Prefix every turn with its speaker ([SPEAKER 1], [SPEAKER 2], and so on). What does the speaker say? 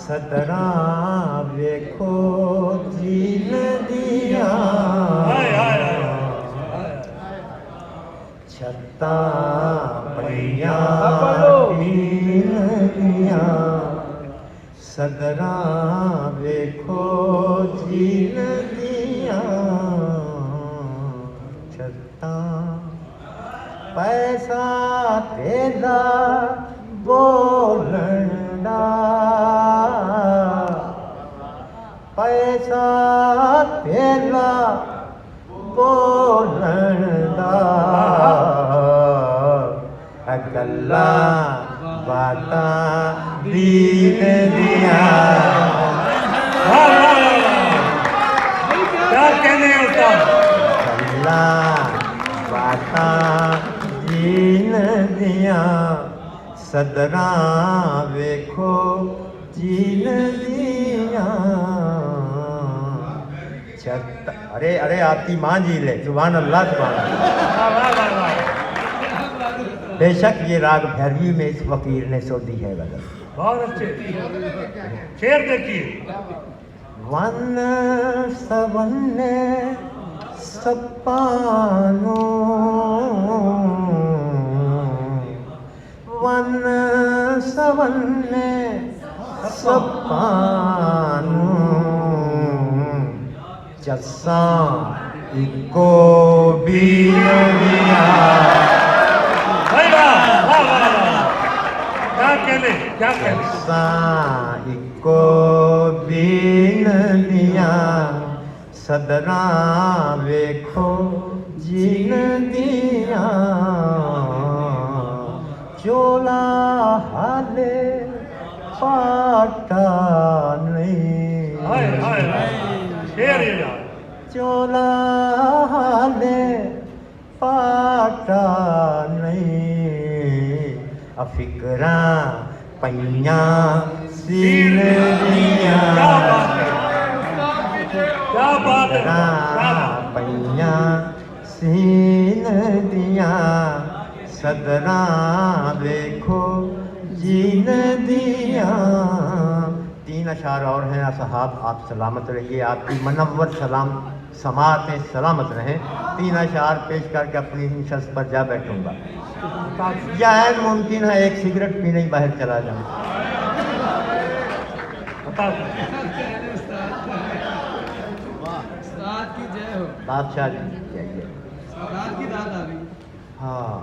[SPEAKER 1] सदरा वेखो जी नदिया छत्ता पड़िया नदिया सदरा वेखो जी नदिया छत्ता पैसा तेरा बोलना पैसा तेरा बोलना गल्ला बाता दीन दिया।
[SPEAKER 2] क्या कहने हैं उसका?
[SPEAKER 1] गल्ला बाता दीन दिया सदरा वेखो जीन दिया छत। अरे अरे आपकी माँ जी ले सुभान अल्लाह सुभान अल्लाह। बेशक ये राग भैरवी में इस फकीर ने सो दी है गजल।
[SPEAKER 2] बहुत अच्छे शेर देखिए।
[SPEAKER 1] वन सवन्ने सपानो वन सवन्ने सपानो चस्सा इको बीनिया।
[SPEAKER 2] क्या कहने
[SPEAKER 1] चस्सा इको बीनिया सदरा वेखो जीन दिया चोला हाले पाटा नहीं
[SPEAKER 2] शेर
[SPEAKER 1] चोला हाले पाटा नहीं अफिकरा पैया सीन दिया
[SPEAKER 2] क्या बात है।
[SPEAKER 1] पैया सीन दिया सदरा देखो जीन दिया। 3 अशार और हैं। असहाब आप सलामत रहिए, आपकी मनव्वर सलाम समातें सलामत रहें। 3 अशार पेश करके अपनी नशस्त पर जा बैठूंगा। या है मुमकिन है एक सिगरेट पीने ही बाहर चला जाऊँ। बादशाह जी
[SPEAKER 3] की दाद आ रही।
[SPEAKER 1] हाँ